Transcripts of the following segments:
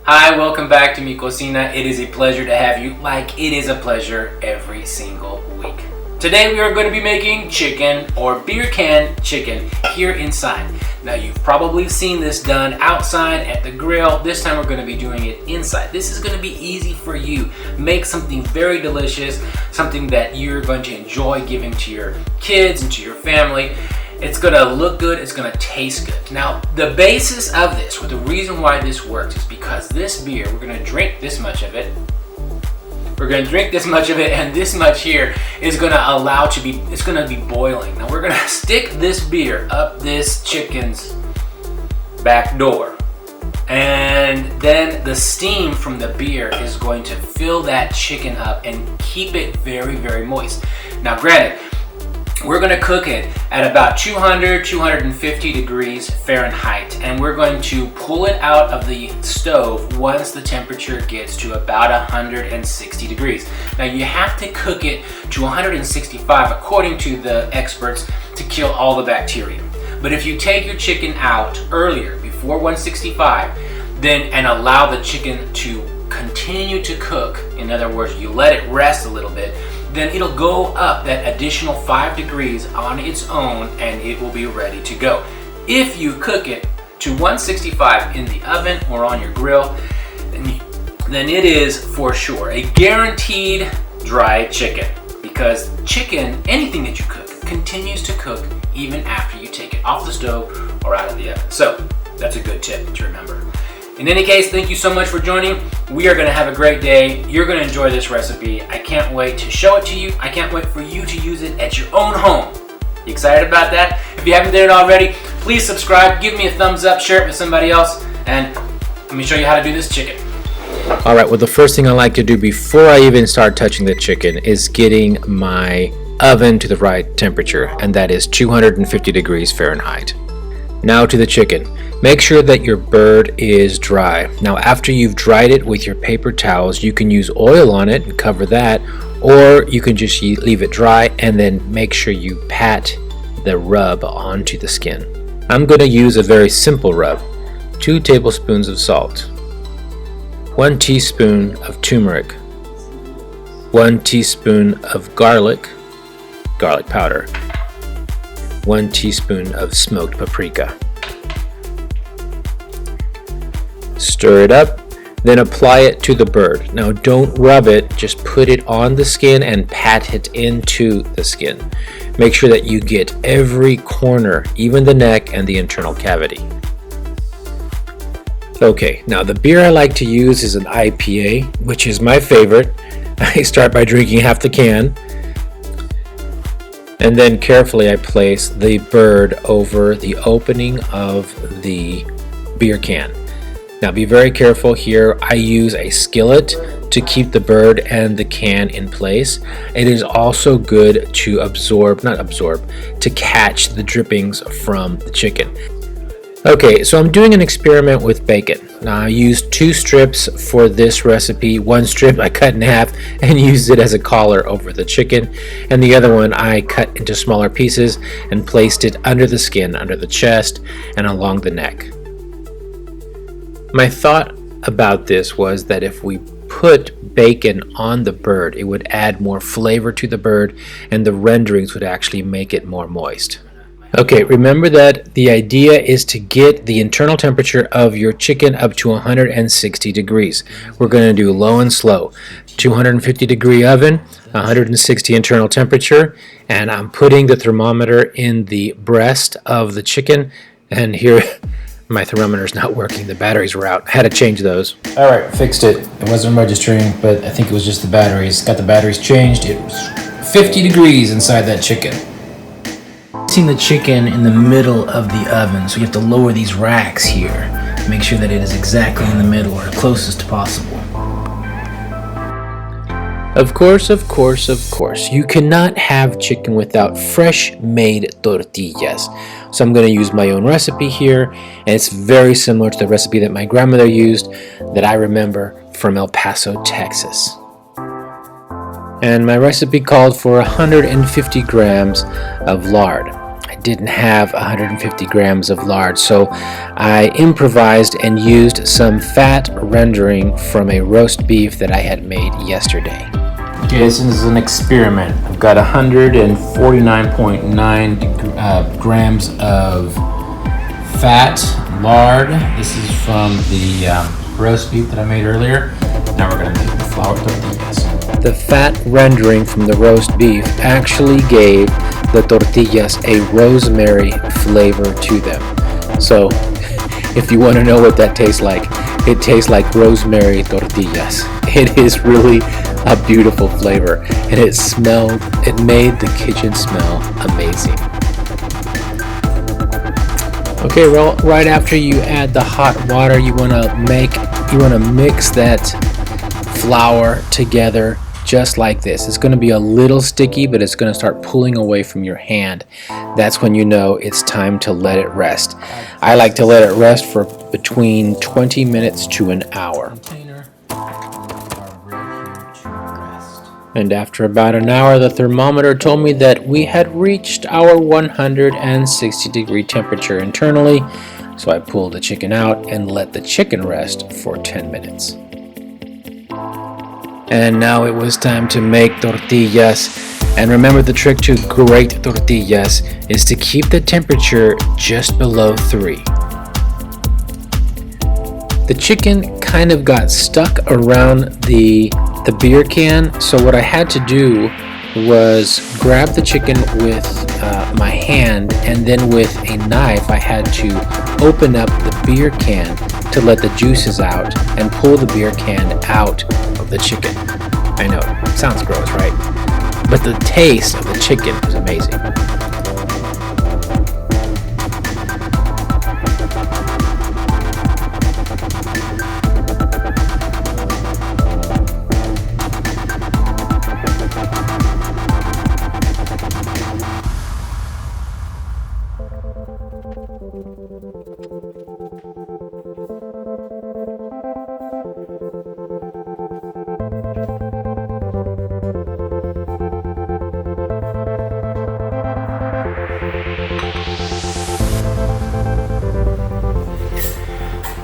Hi, welcome back to Mi Cocina. It is a pleasure to have you, like it is a pleasure every single week. Today we are going to be making chicken or beer can chicken here inside. Now you've probably seen this done outside at the grill. This time we're going to be doing it inside. This is going to be easy for you. Make something very delicious, something that you're going to enjoy giving to your kids and to your family. It's gonna look good, it's gonna taste good. Now, the basis of this, or the reason why this works, is because this beer, we're gonna drink this much of it. We're gonna drink this much of it, and this much here is gonna it's gonna be boiling. Now, we're gonna stick this beer up this chicken's back door. And then the steam from the beer is going to fill that chicken up and keep it very, very moist. Now, granted, we're going to cook it at about 250 degrees Fahrenheit, and we're going to pull it out of the stove once the temperature gets to about 160 degrees. Now you have to cook it to 165 according to the experts to kill all the bacteria. But if you take your chicken out earlier, before 165, and allow the chicken to continue to cook, in other words, you let it rest a little bit, then it'll go up that additional 5 degrees on its own and it will be ready to go. If you cook it to 165 in the oven or on your grill, then it is for sure a guaranteed dry chicken, because chicken, anything that you cook, continues to cook even after you take it off the stove or out of the oven. So that's a good tip to remember. In any case, thank you so much for joining. We are going to have a great day. You're going to enjoy this recipe. I can't wait to show it to you. I can't wait for you to use it at your own home. You excited about that? If you haven't done it already, please subscribe, give me a thumbs up, share it with somebody else, and let me show you how to do this chicken. All right, well, the first thing I like to do before I even start touching the chicken is getting my oven to the right temperature, and that is 250 degrees Fahrenheit. Now to the chicken. Make sure that your bird is dry. Now, after you've dried it with your paper towels, you can use oil on it and cover that, or you can just leave it dry and then make sure you pat the rub onto the skin. I'm going to use a very simple rub. 2 tablespoons of salt, 1 teaspoon of turmeric, 1 teaspoon of garlic powder, 1 teaspoon of smoked paprika. Stir it up, then apply it to the bird. Now don't rub it, just put it on the skin and pat it into the skin. Make sure that you get every corner, even the neck and the internal cavity. Okay, now the beer I like to use is an IPA, which is my favorite. I start by drinking half the can, and then carefully I place the bird over the opening of the beer can. Now be very careful here. I use a skillet to keep the bird and the can in place. It is also good to to catch the drippings from the chicken. Okay, so I'm doing an experiment with bacon. Now I used 2 strips for this recipe. 1 strip I cut in half and used it as a collar over the chicken, and the other one I cut into smaller pieces and placed it under the skin, under the chest, and along the neck. My thought about this was that if we put bacon on the bird, it would add more flavor to the bird, and the renderings would actually make it more moist. Okay, remember that the idea is to get the internal temperature of your chicken up to 160 degrees. We're going to do low and slow. 250 degree oven, 160 internal temperature, and I'm putting the thermometer in the breast of the chicken, and here my thermometer's not working. The batteries were out. I had to change those. All right, fixed it. It wasn't registering, but I think it was just the batteries. Got the batteries changed. It was 50 degrees inside that chicken. Placing the chicken in the middle of the oven, so you have to lower these racks here. Make sure that it is exactly in the middle or closest possible. Of course, you cannot have chicken without fresh made tortillas. So I'm going to use my own recipe here, and it's very similar to the recipe that my grandmother used that I remember from El Paso, Texas. And my recipe called for 150 grams of lard. I didn't have 150 grams of lard, so I improvised and used some fat rendering from a roast beef that I had made yesterday. Okay, this is an experiment. I've got 149.9 grams of fat lard. This is from the roast beef that I made earlier. Now we're gonna make the flour tortillas. The fat rendering from the roast beef actually gave the tortillas a rosemary flavor to them. So if you want to know what that tastes like, it tastes like rosemary tortillas. It is really a beautiful flavor, and it made the kitchen smell amazing. Okay, well, right after you add the hot water, you want to mix that flour together just like this. It's going to be a little sticky, but it's going to start pulling away from your hand. That's when you know it's time to let it rest. I like to let it rest for between 20 minutes to an hour. And after about an hour, the thermometer told me that we had reached our 160-degree temperature internally. So I pulled the chicken out and let the chicken rest for 10 minutes. And now it was time to make tortillas. And remember, the trick to great tortillas is to keep the temperature just below 3. The chicken kind of got stuck around the beer can, so what I had to do was grab the chicken with my hand, and then with a knife I had to open up the beer can to let the juices out and pull the beer can out of the chicken. I know, it sounds gross, right? But the taste of the chicken was amazing.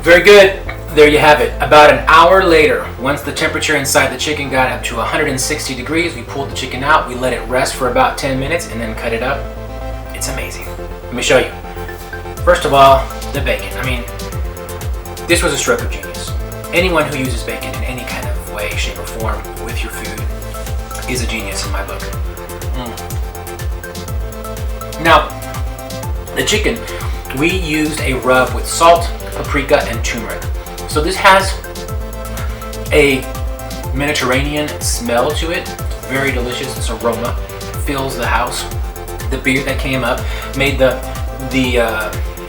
Very good. There you have it. About an hour later, once the temperature inside the chicken got up to 160 degrees, we pulled the chicken out, we let it rest for about 10 minutes, and then cut it up. It's amazing. Let me show you. First of all, the bacon. I mean, this was a stroke of genius. Anyone who uses bacon in any kind of way, shape, or form with your food is a genius in my book. Now, the chicken, we used a rub with salt, paprika, and turmeric. So this has a Mediterranean smell to it. Very delicious. This aroma fills the house. The beer that came up made the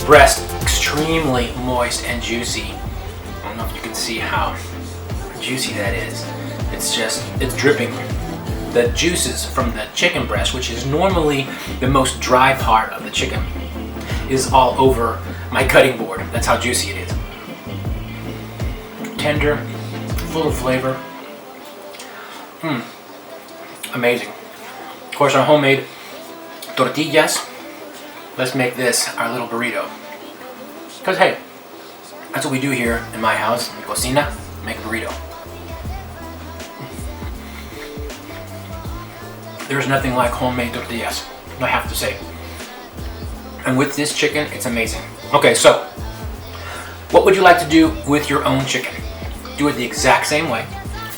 breast extremely moist and juicy. I don't know if you can see how juicy that is. It's dripping. The juices from the chicken breast, which is normally the most dry part of the chicken, is all over my cutting board. That's how juicy it is. Tender, full of flavor. Amazing. Of course, our homemade tortillas. Let's make this our little burrito. Because hey, that's what we do here in my house, in cocina, make a burrito. There's nothing like homemade tortillas, I have to say. And with this chicken, it's amazing. Okay, so what would you like to do with your own chicken? Do it the exact same way.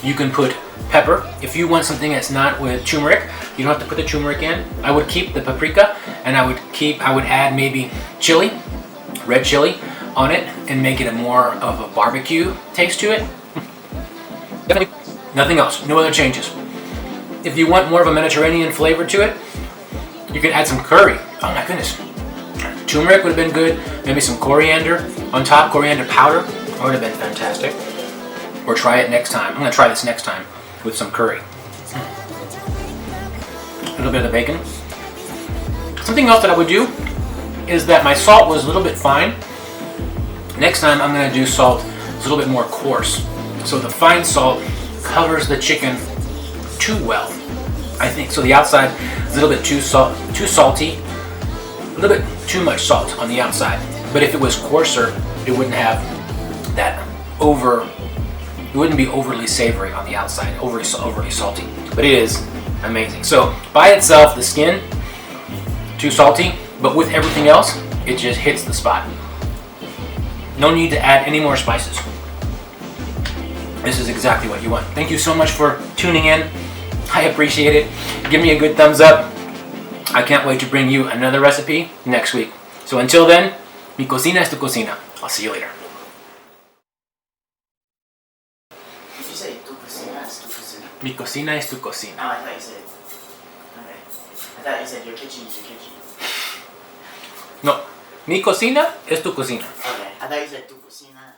You can put pepper. If you want something that's not with turmeric, you don't have to put the turmeric in. I would keep the paprika, and I would add maybe chili, red chili on it, and make it a more of a barbecue taste to it. Nothing else, no other changes. If you want more of a Mediterranean flavor to it, you can add some curry. Oh my goodness. Turmeric would have been good. Maybe some coriander on top, coriander powder. That would have been fantastic. Or try it next time. I'm going to try this next time with some curry. A little bit of the bacon. Something else that I would do is that my salt was a little bit fine. Next time I'm going to do salt a little bit more coarse. So the fine salt covers the chicken too well, I think. So the outside is a little bit too salty. A a little bit too much salt on the outside. But if it was coarser, it wouldn't have that it wouldn't be overly savory on the outside, overly salty. But it is amazing. So by itself, the skin, too salty, but with everything else, it just hits the spot. No need to add any more spices. This is exactly what you want. Thank you so much for tuning in. I appreciate it. Give me a good thumbs up. I can't wait to bring you another recipe next week. So until then, mi cocina es tu cocina. I'll see you later. Did you say tu cocina es tu cocina? Mi cocina es tu cocina. Oh, I thought you said. Okay. I thought you said your kitchen is your kitchen. No, mi cocina es tu cocina. Okay. I thought you said tu cocina.